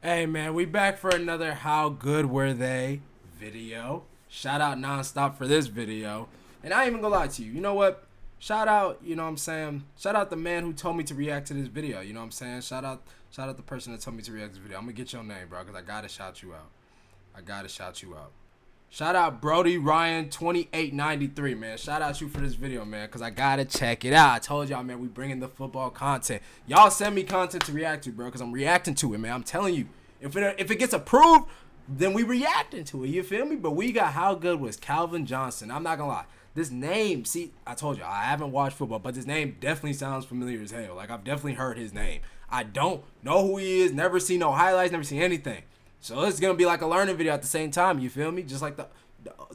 Hey man, we back for another How Good Were They video. Shout out nonstop for this video. And I ain't even gonna lie to you. You know what? Shout out, you know what I'm saying? Shout out the man who told me to react to this video. You know what I'm saying? Shout out the person that told me to react to this video. I'm gonna get your name, bro, because I gotta shout you out. Shout out Brody Ryan 2893, man. Shout out you for this video, man, because I gotta check it out. I told y'all, man, we bringing the football content. Y'all send me content to react to, bro, because I'm reacting to it, man. I'm telling you. If it gets approved, then we reacting to it. You feel me? But we got How Good Was Calvin Johnson. I'm not gonna lie. This name, see, I told you, I haven't watched football, but this name definitely sounds familiar as hell. Like, I've definitely heard his name. I don't know who he is, never seen no highlights, never seen anything. So it's going to be like a learning video at the same time, you feel me? Just like the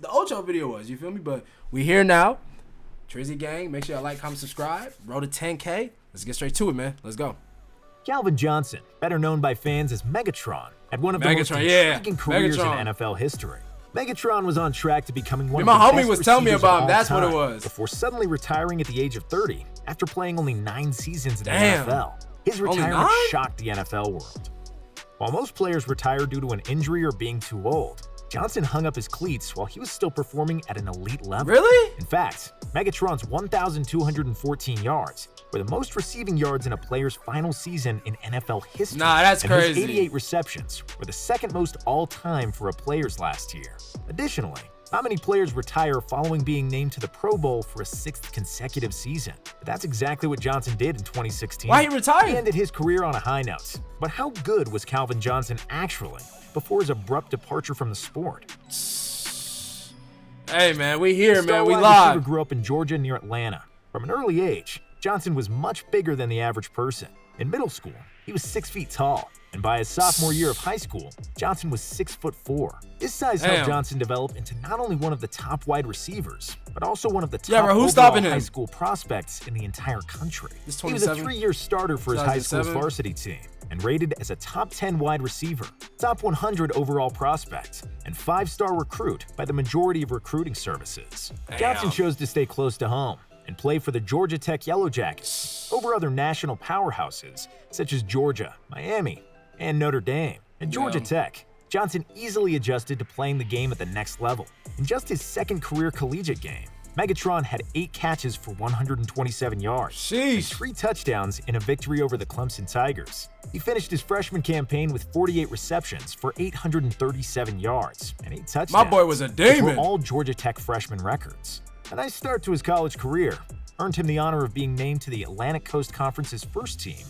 Ocho video was, you feel me? But we here now. Trizzy Gang, make sure y'all like, comment, subscribe. Road to 10K. Let's get straight to it, man. Let's go. Calvin Johnson, better known by fans as Megatron, had one of the most intriguing careers in NFL history. Megatron was on track to becoming one of the best homie was telling me about him. That's what it was. Before suddenly retiring at the age of 30 after playing only 9 seasons in the NFL. His retirement shocked the NFL world. While most players retire due to an injury or being too old, Johnson hung up his cleats while he was still performing at an elite level. Really? In fact, Megatron's 1,214 yards were the most receiving yards in a player's final season in NFL history. Nah, that's and crazy. His 88 receptions were the second most all-time for a player's last year. Additionally, not many players retire following being named to the Pro Bowl for a 6th consecutive season. But that's exactly what Johnson did in 2016. Why he retired? He ended his career on a high note. But how good was Calvin Johnson actually before his abrupt departure from the sport? Hey man, we here, man. We Star wide live. receiver grew up in Georgia near Atlanta. From an early age, Johnson was much bigger than the average person. In middle school, he was 6 feet tall, and by his sophomore year of high school, Johnson was 6'4". This size helped Johnson develop into not only one of the top wide receivers, but also one of the top overall high school prospects in the entire country. He was a 3-year starter for his high school's varsity team and rated as a top 10 wide receiver, top 100 overall prospect, and 5-star recruit by the majority of recruiting services. Johnson chose to stay close to home and play for the Georgia Tech Yellow Jackets over other national powerhouses such as Georgia, Miami, and Notre Dame. At Georgia Tech, Johnson easily adjusted to playing the game at the next level. In just his second career collegiate game, Megatron had 8 catches for 127 yards and 3 touchdowns in a victory over the Clemson Tigers. He finished his freshman campaign with 48 receptions for 837 yards and 8 touchdowns. My boy was a demon. Which were all Georgia Tech freshman records. A nice start to his college career earned him the honor of being named to the Atlantic Coast Conference's first team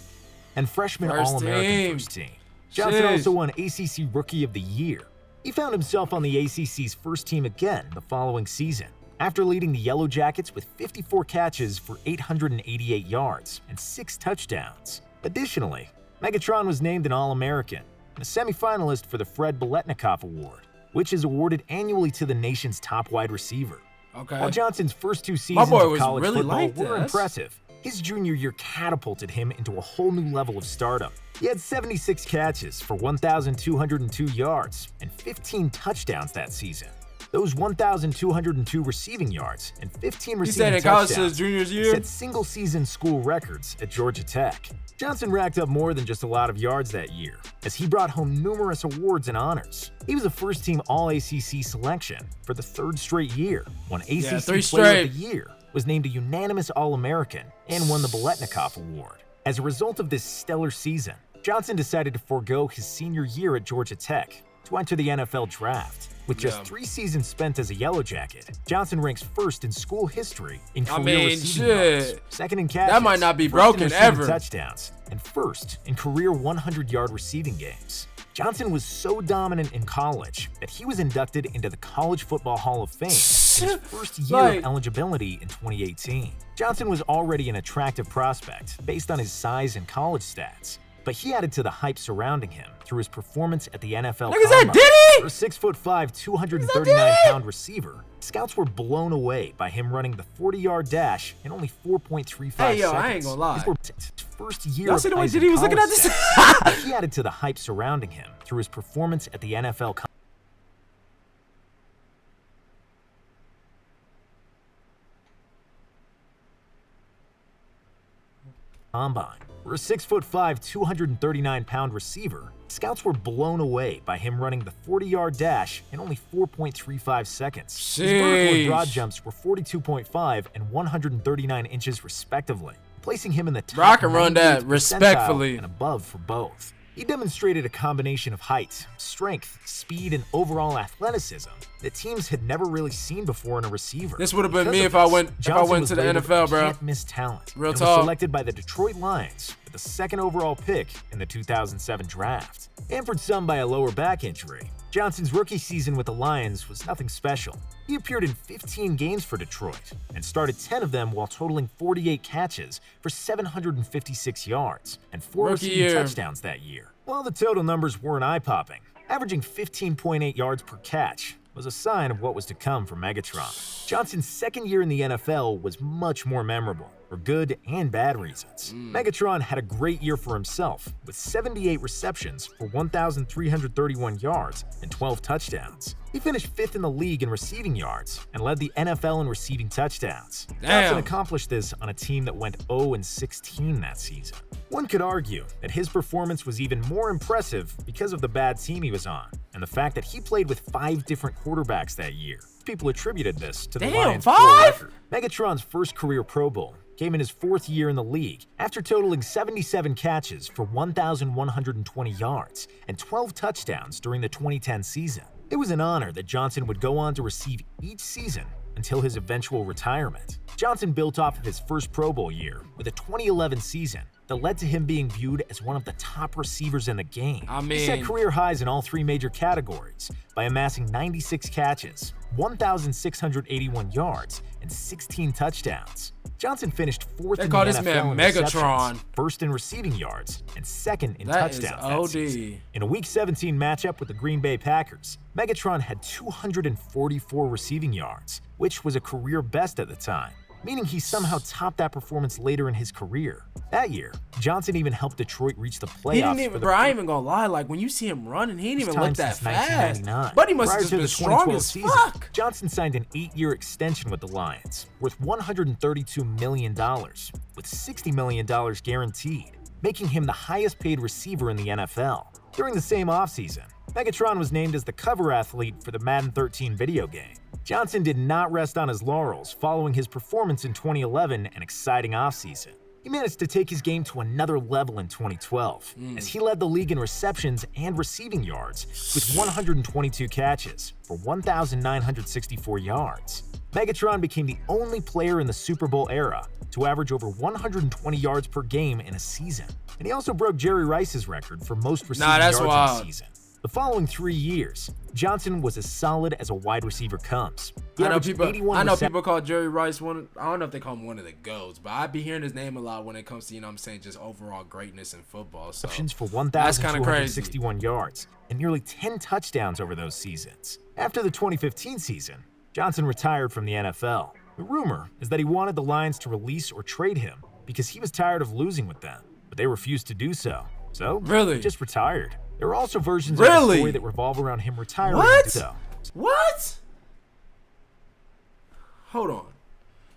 and freshman All-American first team. Johnson also won ACC Rookie of the Year. He found himself on the ACC's first team again the following season, after leading the Yellow Jackets with 54 catches for 888 yards and 6 touchdowns. Additionally, Megatron was named an All-American and a semifinalist for the Fred Biletnikoff Award, which is awarded annually to the nation's top wide receiver. While Johnson's first 2 seasons of college football were impressive, his junior year catapulted him into a whole new level of stardom. He had 76 catches for 1,202 yards and 15 touchdowns that season. Those 1,202 receiving yards and 15 receiving touchdowns set single-season school records at Georgia Tech. Johnson racked up more than just a lot of yards that year, as he brought home numerous awards and honors. He was a first-team All-ACC selection for the 3rd straight year, won ACC Player of the Year, was named a unanimous All-American, and won the Biletnikoff Award. As a result of this stellar season, Johnson decided to forego his senior year at Georgia Tech to enter the NFL Draft. With just 3 seasons spent as a Yellow Jacket, Johnson ranks 1st in school history in career receiving yards, 2nd in catches, that might not be broken ever, touchdowns, and 1st in career 100-yard receiving games. Johnson was so dominant in college that he was inducted into the College Football Hall of Fame in his first year of eligibility in 2018. Johnson was already an attractive prospect based on his size and college stats, but he added to the hype surrounding him through his performance at the NFL Combine. For a 6'5", 239-pound receiver, scouts were blown away by him running the 40-yard dash in only 4.35 seconds. I ain't gonna lie. His first year Y'all of see the way Heisman he was looking at college this? stats, he added to the hype surrounding him through his performance at the NFL Combine. For a 6'5", 239-pound receiver, scouts were blown away by him running the 40-yard dash in only 4.35 seconds. His vertical and broad jumps were 42.5 and 139 inches respectively, placing him in the top 98th percentile and above for both. He demonstrated a combination of height, strength, speed, and overall athleticism that teams had never really seen before in a receiver. This would have been me if I went to the NFL, bro. Can't-miss talent. Real talk. Was selected by the Detroit Lions with the 2nd overall pick in the 2007 draft. Hampered some by a lower back injury, Johnson's rookie season with the Lions was nothing special. He appeared in 15 games for Detroit and started 10 of them while totaling 48 catches for 756 yards and 4 receiving touchdowns that year. While the total numbers weren't eye-popping, averaging 15.8 yards per catch was a sign of what was to come for Megatron. Johnson's second year in the NFL was much more memorable, for good and bad reasons. Megatron had a great year for himself, with 78 receptions for 1,331 yards and 12 touchdowns. He finished 5th in the league in receiving yards and led the NFL in receiving touchdowns. Johnson accomplished this on a team that went 0-16 that season. One could argue that his performance was even more impressive because of the bad team he was on, and the fact that he played with 5 different quarterbacks that year. People attributed this to the Lions' poor record. Megatron's first career Pro Bowl came in his 4th year in the league after totaling 77 catches for 1,120 yards and 12 touchdowns during the 2010 season. It was an honor that Johnson would go on to receive each season until his eventual retirement. Johnson built off of his first Pro Bowl year with a 2011 season that led to him being viewed as one of the top receivers in the game. He set career highs in all 3 major categories by amassing 96 catches, 1,681 yards, and 16 touchdowns. Johnson finished 4th in the NFL in receptions, 1st in receiving yards, and 2nd in touchdowns that season. In a Week 17 matchup with the Green Bay Packers, Megatron had 244 receiving yards, which was a career best at the time, meaning he somehow topped that performance later in his career. That year, Johnson even helped Detroit reach the playoffs. Bro, I ain't even gonna lie, like when you see him running, he didn't even look that fast. But he must have just been strong as fuck. Johnson signed an 8-year extension with the Lions, worth $132 million, with $60 million guaranteed, making him the highest paid receiver in the NFL. During the same offseason, Megatron was named as the cover athlete for the Madden 13 video game. Johnson did not rest on his laurels following his performance in 2011 and exciting offseason. He managed to take his game to another level in 2012, as he led the league in receptions and receiving yards with 122 catches for 1,964 yards. Megatron became the only player in the Super Bowl era to average over 120 yards per game in a season, and he also broke Jerry Rice's record for most receiving yards in a season. The following 3 years, Johnson was as solid as a wide receiver comes. I know people call Jerry Rice one. I don't know if they call him one of the GOATs, but I be hearing his name a lot when it comes to, you know what I'm saying, just overall greatness in football. So for 1,261 yards and nearly 10 touchdowns over those seasons. After the 2015 season, Johnson retired from the NFL. The rumor is that he wanted the Lions to release or trade him because he was tired of losing with them, but they refused to do so. So he just retired. There are also versions of the story that revolve around him retiring. What? Hold on.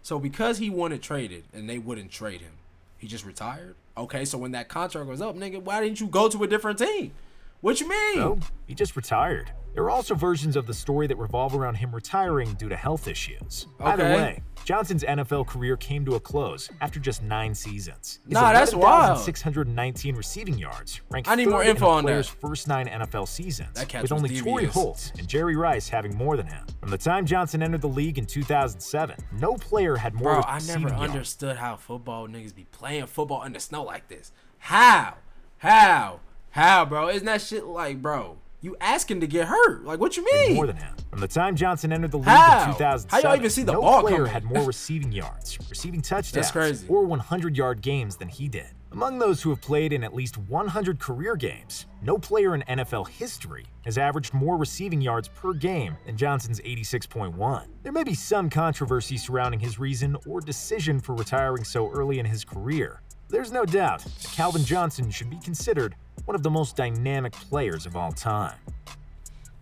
So because he wanted traded and they wouldn't trade him, he just retired? Okay, so when that contract was up, nigga, why didn't you go to a different team? What you mean? No, he just retired. There are also versions of the story that revolve around him retiring due to health issues. Either way, Johnson's NFL career came to a close after just 9 seasons. His that's wild. 619 receiving yards ranked I need more info on player's that. First 9 NFL seasons, with only Torrey Holt and Jerry Rice having more than him. From the time Johnson entered the league in 2007, no player had more receiving yards. I never understood how football niggas be playing football in the snow like this. How, bro? Isn't that shit like, bro? You asking to get hurt? Like, what you mean? More than him. From the time Johnson entered the league in 2007, how y'all even see the no ball player coming? had more receiving yards, receiving touchdowns, That's crazy. or 100-yard games than he did. Among those who have played in at least 100 career games, no player in NFL history has averaged more receiving yards per game than Johnson's 86.1. There may be some controversy surrounding his reason or decision for retiring so early in his career. There's no doubt that Calvin Johnson should be considered one of the most dynamic players of all time.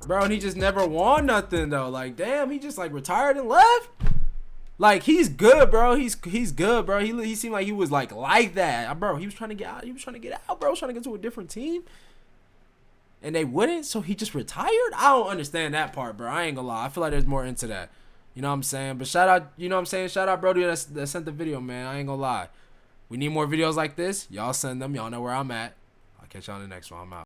Bro, and he just never won nothing, though. Like, damn, he just, like, retired and left? Like, he's good, bro. He's good, bro. He seemed like he was like that, bro. He was trying to get out. He was trying to get out, bro. He was trying to get to a different team, and they wouldn't. So he just retired. I don't understand that part, bro. I ain't gonna lie. I feel like there's more into that. You know what I'm saying? But shout out, you know what I'm saying? Shout out, Brody, that sent the video, man. I ain't gonna lie. We need more videos like this. Y'all send them. Y'all know where I'm at. I'll catch y'all in the next one. I'm out.